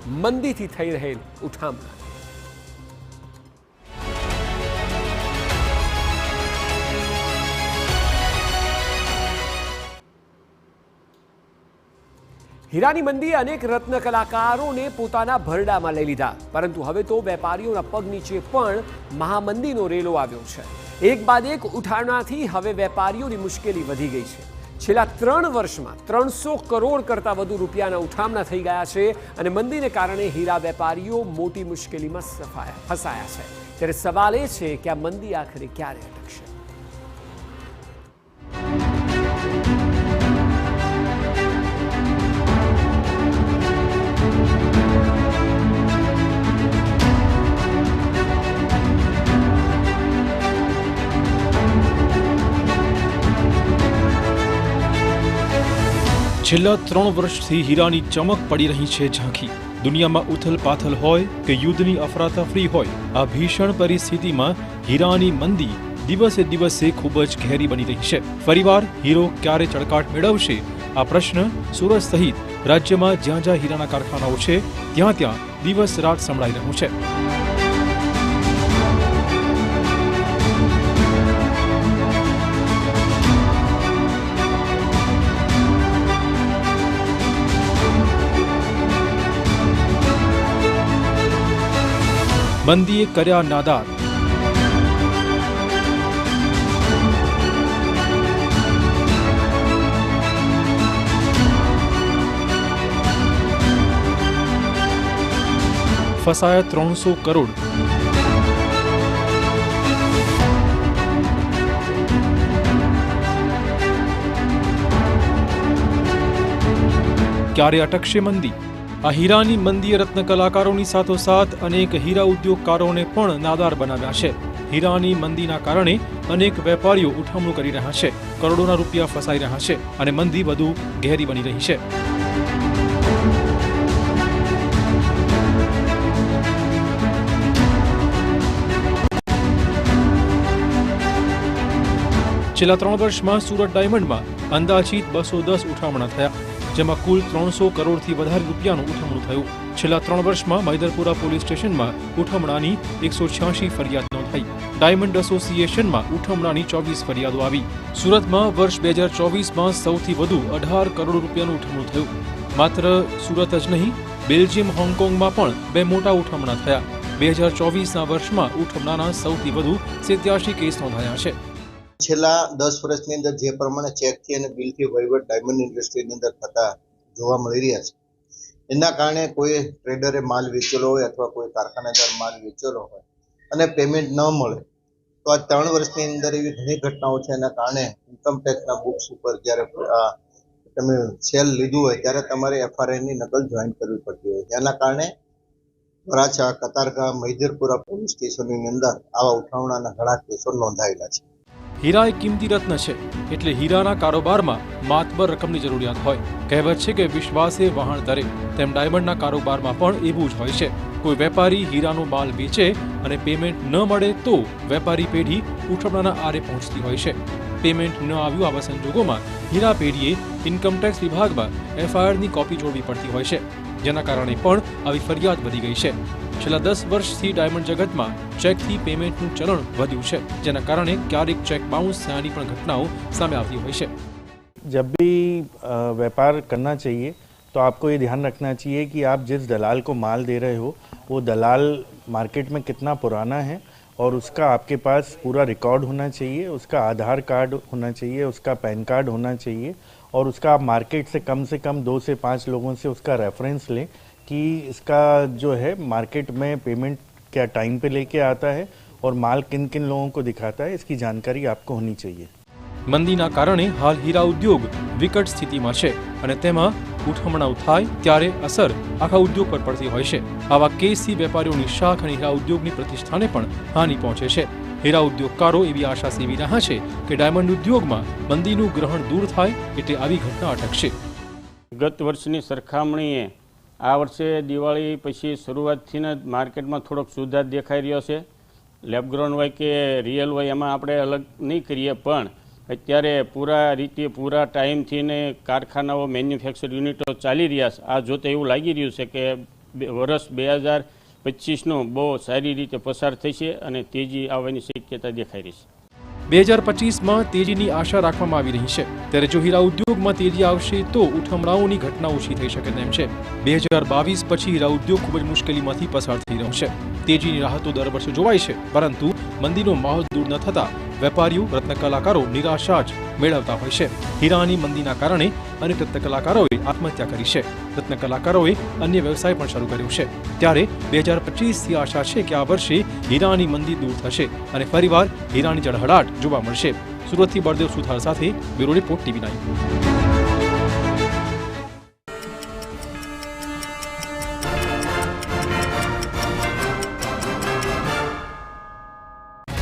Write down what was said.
મંદીથી થઈ રહેલ ઉઠામણા। હીરાની મંદીએ અનેક રત્ન કલાકારોને પોતાના ભરડામાં લઈ લીધા, પરંતુ હવે તો વેપારીઓના પગ નીચે પણ મહામંદીનો રેલો આવ્યો છે। એક બાદ એક ઉઠામણાથી હવે વેપારીઓની મુશ્કેલી વધી ગઈ છે। છેલ્લા 3 વર્ષમાં 300 કરોડ કરતાં વધુ રૂપિયાના ઉઠામણા થઈ ગયા છે અને મંદીને કારણે હીરા વેપારીઓ મોટી મુશ્કેલીમાં ફસાયા છે। ત્યારે સવાલ એ છે કે આ મંદી આખરે ક્યારે અટકશે? છેલ્લા 3 વર્ષથી હીરાની ચમક પડી રહી છે ઝાંખી। દુનિયામાં ઉથલ પાથલ હોય કે યુદ્ધની અફરાતફરી હોય, આ ભીષણ પરિસ્થિતિમાં હીરાની મંદી દિવસે દિવસે ખૂબ જ ઘેરી બની રહી છે। ફરીવાર હીરો ક્યારે ચળકાટ મેળવશે, આ પ્રશ્ન સુરત સહિત રાજ્યમાં જ્યાં જ્યાં હીરાના કારખાનાઓ છે ત્યાં ત્યાં દિવસ રાત સંભળાઈ રહ્યું છે। મંદીએ કર્યા નાદાર। ફસાયા 300 કરોડ। ક્યારે અટકશે મંદી? આ હીરાની મંદીએ રત્ન કલાકારોની સાથોસાથ અનેક હીરા ઉદ્યોગકારોને પણ નાદાર બનાવ્યા છે। હીરાની મંદીના કારણે અનેક વેપારીઓ ઉઠામણું કરી રહ્યા છે, કરોડોના રૂપિયા ફસાઈ રહ્યા છે અને મંદી વધુ ગહેરી બની રહી છે। છેલ્લા 3 વર્ષમાં સુરત ડાયમંડમાં અંદાજિત 210 ઉઠામણા થયા, જેમાં કુલ 300 કરોડથી વધારે રૂપિયાનું ઉઠામણું થયું। છેલ્લા 3 વર્ષમાં મૈદરપુરા પોલીસ સ્ટેશનમાં ઉઠામણાની 186 ફરિયાદ નોંધાઈ। ડાયમંડ એસોસિએશનમાં ઉઠામણાની 24 ફરિયાદો આવી। સુરતમાં વર્ષ 2024માં સૌથી વધુ 18 કરોડ રૂપિયાનું ઉઠામણું થયું। માત્ર સુરત જ નહીં, બેલ્જિયમ, હોંગકોંગમાં પણ 2 મોટા ઉઠામણા થયા। 2024ના વર્ષમાં ઉઠામણાના સૌથી વધુ 87 કેસ નોંધાયા છે। છેલ્લા 10 વર્ષની અંદર જે પ્રમાણે ચેકથી અને બિલથી વહીવટ ડાયમંડ ઇન્ડસ્ટ્રીની અંદર થતા જોવા મળી રહ્યા છે, એના કારણે કોઈ ટ્રેડરે માલ વેચેલો હોય અથવા કોઈ કારખાનેદાર માલ વેચેલો હોય અને પેમેન્ટ ન મળે તો આ 3 વર્ષની અંદર એવી ઘણી ઘટનાઓ છે। એના કારણે ઇન્કમટેક્સના બુક્સ ઉપર જ્યારે તમે સેલ લીધું હોય ત્યારે તમારે FRIની નકલ જોઈન કરવી પડતી હોય। જેના કારણે વરાછા, કતારગામ, મૈદરપુરા પોલીસ સ્ટેશનની અંદર આવા ઉઠામણાના ઘણા કેસો નોંધાયેલા છે। હીરા એક કિંમતી રત્ન છે, એટલે હીરાના કારોબારમાં માતબર રકમની જરૂરિયાત હોય। કહેવત છે કે વિશ્વાસે વહાણ ધરે, તેમ ડાયમંડના કારોબારમાં પણ એવું જ હોય છે। કોઈ વેપારી હીરાનો માલ વેચે અને પેમેન્ટ ન મળે તો વેપારી પેઢી ઉઠામણાના આરે પહોંચતી હોય છે। પેમેન્ટ ન આવ્યું આવા સંજોગોમાં હીરા પેઢીએ ઇન્કમટેક્સ વિભાગમાં FIRની કોપી જોડવી પડતી હોય છે, જેના કારણે પણ આવી ફરિયાદ વધી ગઈ છે। છેલ્લા 10 વર્ષથી ડાયમંડ જગતમાં ચેકથી પેમેન્ટનું ચલણ વધ્યું છે, જેના કારણે ક્યારેક ચેક બાઉન્સ થયાની પણ घटनाओं सामने आती हुई है। जब भी व्यापार करना चाहिए तो आपको ये ध्यान रखना चाहिए कि आप जिस दलाल को माल दे रहे हो वो दलाल मार्केट में कितना पुराना है और उसका आपके पास पूरा रिकॉर्ड होना चाहिए, उसका आधार कार्ड होना चाहिए, उसका पैन कार्ड होना चाहिए और उसका आप मार्केट से कम 2 से 5 लोगों से उसका रेफरेंस लें कि इसका जो है मार्केट में पेमेंट क्या टाइम पे लेके आता है और माल किन किन लोगों को दिखाता है, इसकी जानकारी आपको होनी चाहिए। મંદીના કારણે હાલ હીરા ઉદ્યોગ વિકટ સ્થિતિમાં છે અને તેમાં ઉઠામણાઓ થાય ત્યારે અસર આખા ઉદ્યોગ પર પડતી હોય છે। આવા કેસથી વેપારીઓની શાખ અને હીરા ઉદ્યોગની પ્રતિષ્ઠાને પણ હાનિ પહોંચે છે। હીરા ઉદ્યોગકારો એવી આશા સેવી રહ્યા છે કે ડાયમંડ ઉદ્યોગમાં મંદીનું ગ્રહણ દૂર થાય એટલે આવી ઘટના અટકશે। ગત વર્ષની સરખામણીએ આ વર્ષે દિવાળી પછી શરૂઆતથી જ માર્કેટમાં થોડોક સુધાર દેખાઈ રહ્યો છે। લેબગ્રોન હોય કે રિયલ હોય એમાં આપણે અલગ નહીં કરીએ, પણ અત્યારે પૂરા રીતે પૂરા ટાઈમથી ને કારખાનાઓ, મેન્યુફેક્ચર યુનિટો ચાલી રહ્યા છે। આ જોતા એવું લાગી રહ્યું છે કે વર્ષ 2025નો બહુ સારી રીતે પસાર થશે અને તેજી આવવાની શક્યતા દેખાઈ રહી છે. 2025માં તેજીની આશા રાખવામાં આવી રહી છે. ત્યારે જો હીરા ઉદ્યોગમાં તેજી આવશે તો ઉઠમણાઓની ઘટના ઓછી થઈ શકે તેમ છે. 2022 પછી હીરા ઉદ્યોગ ખૂબ જ મુશ્કેલીમાંથી પસાર થઈ રહ્યો છે. તેજીની રાહતો દર વર્ષે જોવાય છે, પરંતુ મંદીનો માહોલ દૂર ન થતા વેપારીઓ, રત્ન કલાકારો નિરાશા જ મેળવતા હોય છે. હીરાની મંદીના કારણે અનેક રત્ન કલાકારોએ આત્મહત્યા કરી છે. રત્ન કલાકારોએ અન્ય વ્યવસાય પણ શરૂ કર્યો છે. ત્યારે 2025થી આશા છે કે આ વર્ષે હીરાની મંદી દૂર થશે અને ફરીવાર હીરાની ઝળહળાટ જોવા મળશે. સુરતથી બળદેવ સુથાર સાથે બ્યુરો રિપોર્ટ TV9.